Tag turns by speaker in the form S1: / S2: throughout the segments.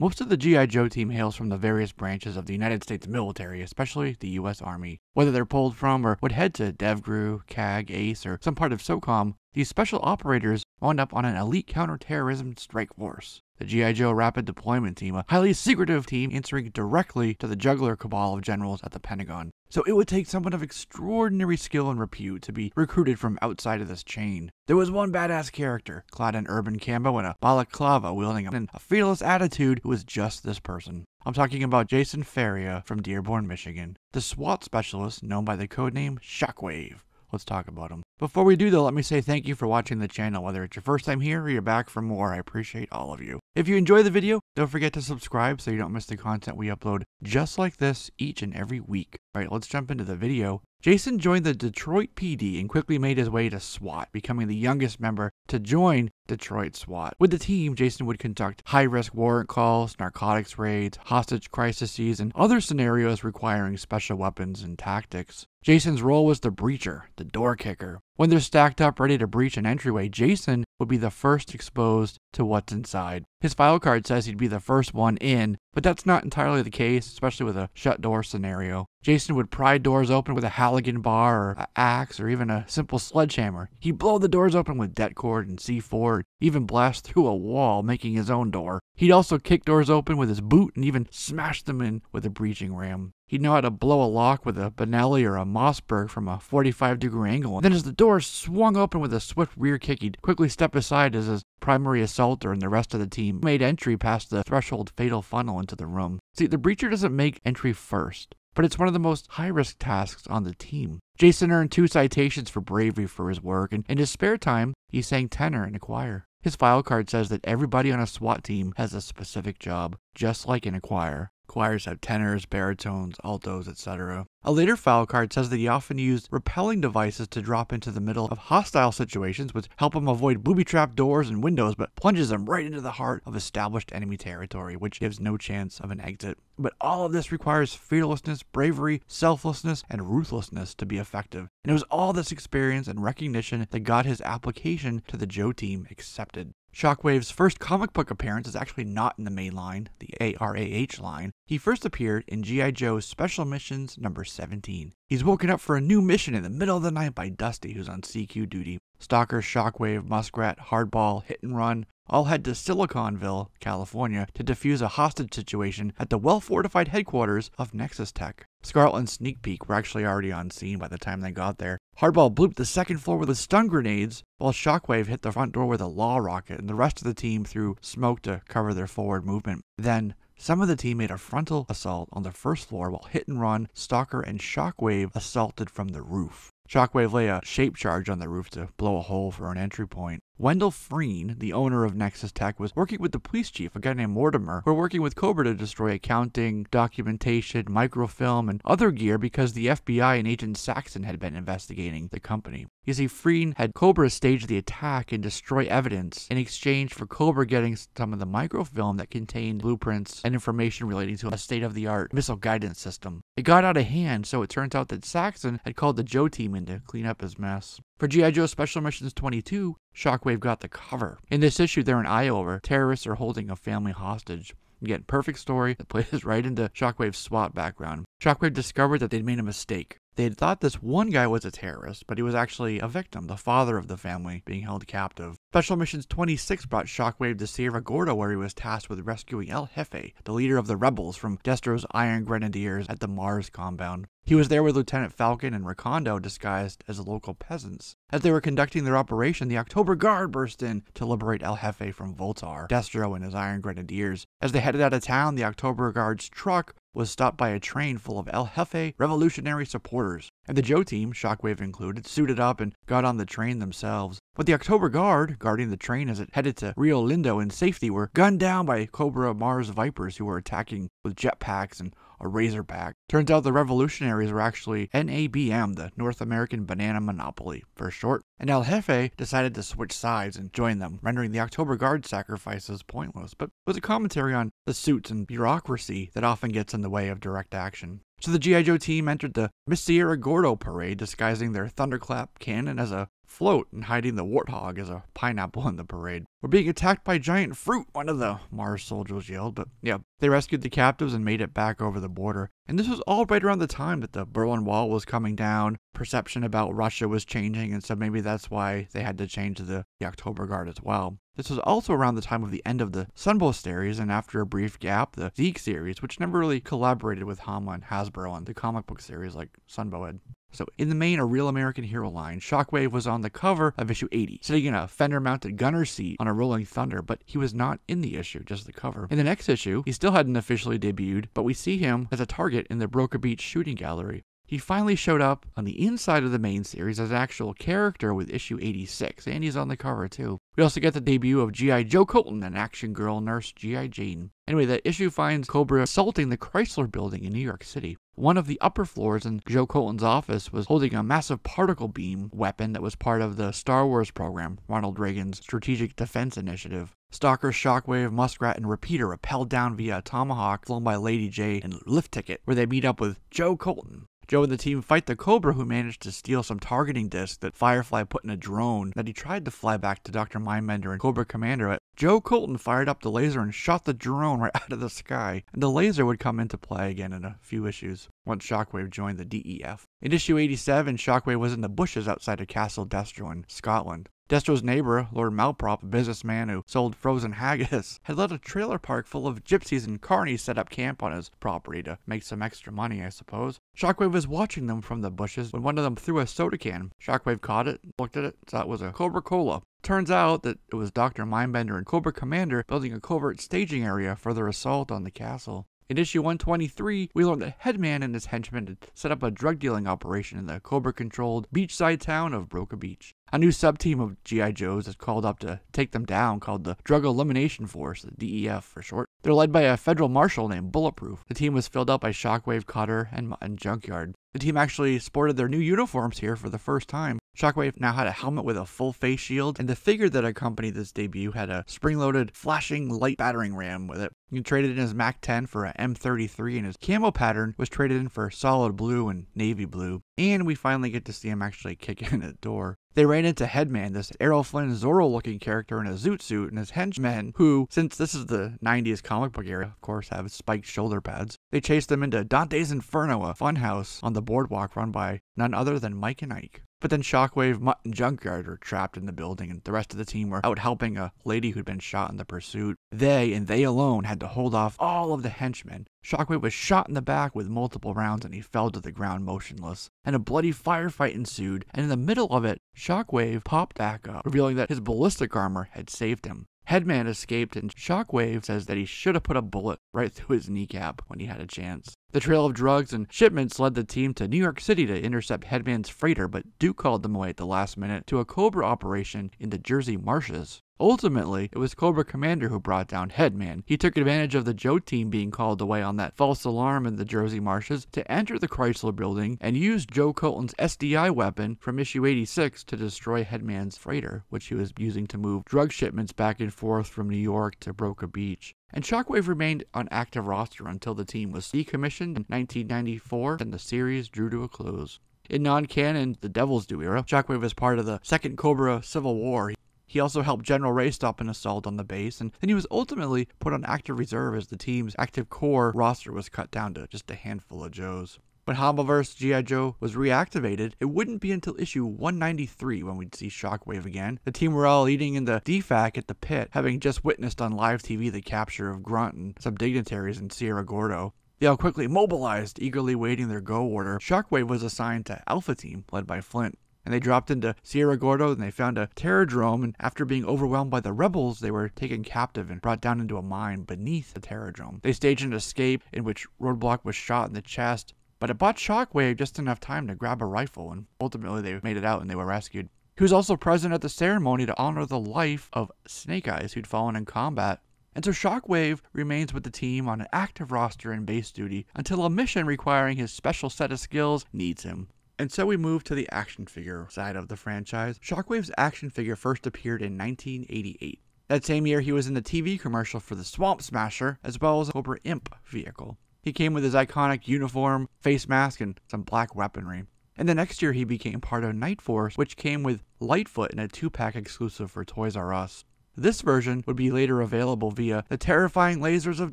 S1: Most of the GI Joe team hails from the various branches of the United States military, especially the U.S. Army. Whether they're pulled from or would head to DevGru, CAG, ACE, or some part of SOCOM, these special operators wound up on an elite counterterrorism strike force. The GI Joe Rapid Deployment Team, a highly secretive team answering directly to the juggler cabal of generals at the Pentagon. So it would take someone of extraordinary skill and repute to be recruited from outside of this chain. There was one badass character, clad in urban camo and a balaclava wielding a fearless attitude, who was just this person. I'm talking about Jason Faria from Dearborn, Michigan, the SWAT specialist known by the codename Shockwave. Let's talk about him. Before we do though, let me say thank you for watching the channel. Whether it's your first time here or you're back for more, I appreciate all of you. If you enjoy the video, don't forget to subscribe so you don't miss the content we upload just like this each and every week. Alright, let's jump into the video. Jason joined the Detroit PD and quickly made his way to SWAT, becoming the youngest member to join Detroit SWAT. With the team, Jason would conduct high-risk warrant calls, narcotics raids, hostage crises, and other scenarios requiring special weapons and tactics. Jason's role was the breacher, the door kicker. When they're stacked up ready to breach an entryway, Jason would be the first exposed to what's inside. His file card says he'd be the first one in, but that's not entirely the case, especially with a shut door scenario. Jason would pry doors open with a Halligan bar or an axe or even a simple sledgehammer. He'd blow the doors open with Det-Cord and C4, even blast through a wall, making his own door. He'd also kick doors open with his boot and even smash them in with a breaching ram. He'd know how to blow a lock with a Benelli or a Mossberg from a 45-degree angle. And then as the doors swung open with a swift rear kick, he'd quickly step aside as his primary assaulter and the rest of the team made entry past the threshold fatal funnel into the room. See, the breacher doesn't make entry first, but it's one of the most high-risk tasks on the team. Jason earned 2 citations for bravery for his work, and in his spare time, he sang tenor in a choir. His file card says that everybody on a SWAT team has a specific job, just like in a choir. Choirs have tenors, baritones, altos, etc. A later file card says that he often used repelling devices to drop into the middle of hostile situations, which help him avoid booby-trapped doors and windows, but plunges him right into the heart of established enemy territory, which gives no chance of an exit. But all of this requires fearlessness, bravery, selflessness, and ruthlessness to be effective. And it was all this experience and recognition that got his application to the Joe team accepted. Shockwave's first comic book appearance is actually not in the main line, the ARAH line. He first appeared in GI Joe's Special Missions number 17. He's woken up for a new mission in the middle of the night by Dusty, who's on CQ duty. Stalker, Shockwave, Muskrat, Hardball, Hit and Run all head to Siliconville, California to defuse a hostage situation at the well-fortified headquarters of Nexus Tech. Scarlet and Sneak Peek were actually already on scene by the time they got there. Hardball blooped the second floor with stun grenades, while Shockwave hit the front door with a law rocket, and the rest of the team threw smoke to cover their forward movement. Then, some of the team made a frontal assault on the first floor, while Hit and Run, Stalker, and Shockwave assaulted from the roof. Shockwave lay a shape charge on the roof to blow a hole for an entry point. Wendell Freen, the owner of Nexus Tech, was working with the police chief, a guy named Mortimer, who were working with Cobra to destroy accounting, documentation, microfilm, and other gear because the FBI and Agent Saxon had been investigating the company. You see, Freen had Cobra stage the attack and destroy evidence in exchange for Cobra getting some of the microfilm that contained blueprints and information relating to a state-of-the-art missile guidance system. It got out of hand, so it turns out that Saxon had called the Joe team in to clean up his mess. For GI Joe Special Missions 22, Shockwave got the cover. In this issue, they're in Iowa where terrorists are holding a family hostage. Again, perfect story that plays right into Shockwave's SWAT background. Shockwave discovered that they'd made a mistake. They had thought this one guy was a terrorist, but he was actually a victim, the father of the family, being held captive. Special Missions 26 brought Shockwave to Sierra Gorda, where he was tasked with rescuing El Jefe, the leader of the rebels, from Destro's Iron Grenadiers at the Mars compound. He was there with Lieutenant Falcon and Recondo disguised as local peasants. As they were conducting their operation, the October Guard burst in to liberate El Jefe from Voltar, Destro and his Iron Grenadiers. As they headed out of town, the October Guard's truck was stopped by a train full of El Jefe revolutionary supporters, and the Joe team, Shockwave included, suited up and got on the train themselves. But the October Guard, guarding the train as it headed to Rio Lindo in safety, were gunned down by Cobra Mars Vipers who were attacking with jetpacks and a Razorback. Turns out the revolutionaries were actually NABM, the North American Banana Monopoly, for short, and El Jefe decided to switch sides and join them, rendering the October Guard sacrifices pointless, but was a commentary on the suits and bureaucracy that often gets in the way of direct action. So the GI Joe team entered the Miss Sierra Gordo parade, disguising their Thunderclap cannon as a float and hiding the warthog as a pineapple in the parade. "We're being attacked by giant fruit," one of the Mars soldiers yelled, but yeah, they rescued the captives and made it back over the border. And this was all right around the time that the Berlin Wall was coming down, perception about Russia was changing, and so maybe that's why they had to change the October Guard as well. This was also around the time of the end of the Sunbow series, and after a brief gap, the Zeke series, which never really collaborated with Hama and Hasbro on the comic book series like Sunbow had. So in the main A Real American Hero line, Shockwave was on the cover of issue 80, sitting in a fender-mounted gunner seat on a Rolling Thunder, but he was not in the issue, just the cover. In the next issue, he still hadn't officially debuted, but we see him as a target in the Broker Beach shooting gallery. He finally showed up on the inside of the main series as an actual character with issue 86, and he's on the cover too. We also get the debut of G.I. Joe Colton and action girl nurse G.I. Jane. Anyway, the issue finds Cobra assaulting the Chrysler building in New York City. One of the upper floors in Joe Colton's office was holding a massive particle beam weapon that was part of the Star Wars program, Ronald Reagan's Strategic Defense Initiative. Stalker, Shockwave, Muskrat, and Repeater rappelled down via a Tomahawk flown by Lady J and Lift Ticket, where they meet up with Joe Colton. Joe and the team fight the Cobra, who managed to steal some targeting discs that Firefly put in a drone that he tried to fly back to Dr. Mindbender and Cobra Commander, but Joe Colton fired up the laser and shot the drone right out of the sky, and the laser would come into play again in a few issues, once Shockwave joined the DEF. In issue 87, Shockwave was in the bushes outside of Castle Destro in Scotland. Destro's neighbor, Lord Malprop, a businessman who sold frozen haggis, had let a trailer park full of gypsies and carnies set up camp on his property to make some extra money, I suppose. Shockwave was watching them from the bushes when one of them threw a soda can. Shockwave caught it, looked at it, thought it was a Cobra Cola. Turns out that it was Dr. Mindbender and Cobra Commander building a covert staging area for their assault on the castle. In issue 123, we learned that Headman and his henchmen had set up a drug dealing operation in the Cobra-controlled beachside town of Broker Beach. A new sub-team of G.I. Joes is called up to take them down, called the Drug Elimination Force, the DEF for short. They're led by a federal marshal named Bulletproof. The team was filled out by Shockwave, Cutter, and Junkyard. The team actually sported their new uniforms here for the first time. Shockwave now had a helmet with a full face shield, and the figure that accompanied this debut had a spring-loaded, flashing light battering ram with it. He traded in his MAC-10 for a M33, and his camo pattern was traded in for solid blue and navy blue. And we finally get to see him actually kick in the door. They ran into Headman, this Errol Flynn Zorro-looking character in a zoot suit, and his henchmen, who, since this is the 90s comic book era, of course have spiked shoulder pads. They chased them into Dante's Inferno, a funhouse on the boardwalk run by none other than Mike and Ike. But then Shockwave, Mutt, and Junkyard were trapped in the building, and the rest of the team were out helping a lady who'd been shot in the pursuit. They, and they alone, had to hold off all of the henchmen. Shockwave was shot in the back with multiple rounds, and he fell to the ground motionless. And a bloody firefight ensued, and in the middle of it, Shockwave popped back up, revealing that his ballistic armor had saved him. Headman escaped, and Shockwave says that he should have put a bullet right through his kneecap when he had a chance. The trail of drugs and shipments led the team to New York City to intercept Headman's freighter, but Duke called them away at the last minute to a Cobra operation in the Jersey marshes. Ultimately, it was Cobra Commander who brought down Headman. He took advantage of the Joe team being called away on that false alarm in the Jersey marshes to enter the Chrysler building and use Joe Colton's SDI weapon from issue 86 to destroy Headman's freighter, which he was using to move drug shipments back and forth from New York to Broker Beach. And Shockwave remained on active roster until the team was decommissioned in 1994 and the series drew to a close. In non-canon, the Devil's Due era, Shockwave was part of the Second Cobra Civil War. He also helped General Ray stop an assault on the base, and then he was ultimately put on active reserve as the team's active core roster was cut down to just a handful of Joes. When Hamaverse G.I. Joe was reactivated, it wouldn't be until issue 193 when we'd see Shockwave again. The team were all eating in the DFAC at the pit, having just witnessed on live TV the capture of Grunt and some dignitaries in Sierra Gordo. They all quickly mobilized, eagerly waiting their go order. Shockwave was assigned to Alpha Team, led by Flint. And they dropped into Sierra Gordo and they found a terradrome, and after being overwhelmed by the rebels, they were taken captive and brought down into a mine beneath the terradrome. They staged an escape in which Roadblock was shot in the chest, but it bought Shockwave just enough time to grab a rifle, and ultimately they made it out and they were rescued. He was also present at the ceremony to honor the life of Snake Eyes, who'd fallen in combat. And so Shockwave remains with the team on an active roster in base duty until a mission requiring his special set of skills needs him. And so we move to the action figure side of the franchise. Shockwave's action figure first appeared in 1988. That same year, he was in the TV commercial for the Swamp Smasher, as well as a Cobra Imp vehicle. He came with his iconic uniform, face mask, and some black weaponry. And the next year he became part of Night Force, which came with Lightfoot in a 2-pack exclusive for Toys R Us. This version would be later available via the Terrifying Lasers of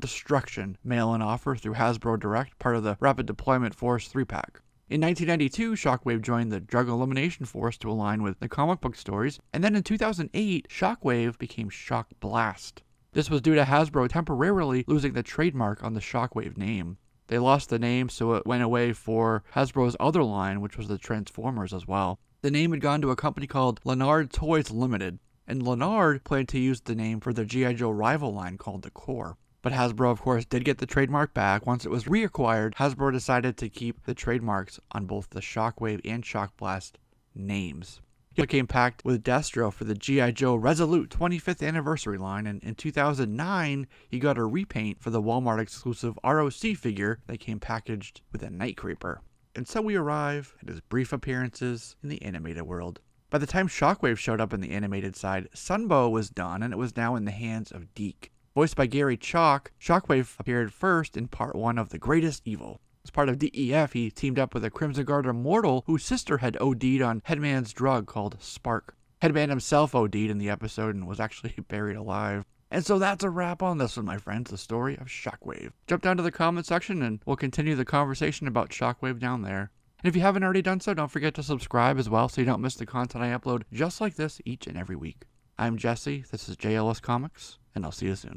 S1: Destruction mail-in offer through Hasbro Direct, part of the Rapid Deployment Force 3-pack. In 1992, Shockwave joined the Drug Elimination Force to align with the comic book stories, and then in 2008, Shockwave became Shock Blast. This was due to Hasbro temporarily losing the trademark on the Shockwave name. They lost the name, so it went away for Hasbro's other line, which was the Transformers as well. The name had gone to a company called Lennard Toys Limited, and Lennard planned to use the name for their GI Joe rival line called DiC-Cord. But Hasbro, of course, did get the trademark back. Once it was reacquired, Hasbro decided to keep the trademarks on both the Shockwave and Shock Blast names. It came packed with Destro for the GI Joe Resolute 25th anniversary line, and in 2009, he got a repaint for the Walmart exclusive ROC figure that came packaged with a Night Creeper. And so we arrive at his brief appearances in the animated world. By the time Shockwave showed up in the animated side, Sunbow was done, and it was now in the hands of DiC. Voiced by Gary Chalk, Shockwave appeared first in part 1 of The Greatest Evil. As part of DEF, he teamed up with a Crimson Guard immortal whose sister had OD'd on Headman's drug called Spark. Headman himself OD'd in the episode and was actually buried alive. And so that's a wrap on this one, my friends, the story of Shockwave. Jump down to the comment section and we'll continue the conversation about Shockwave down there. And if you haven't already done so, don't forget to subscribe as well so you don't miss the content I upload just like this each and every week. I'm Jesse, this is JLS Comics, and I'll see you soon.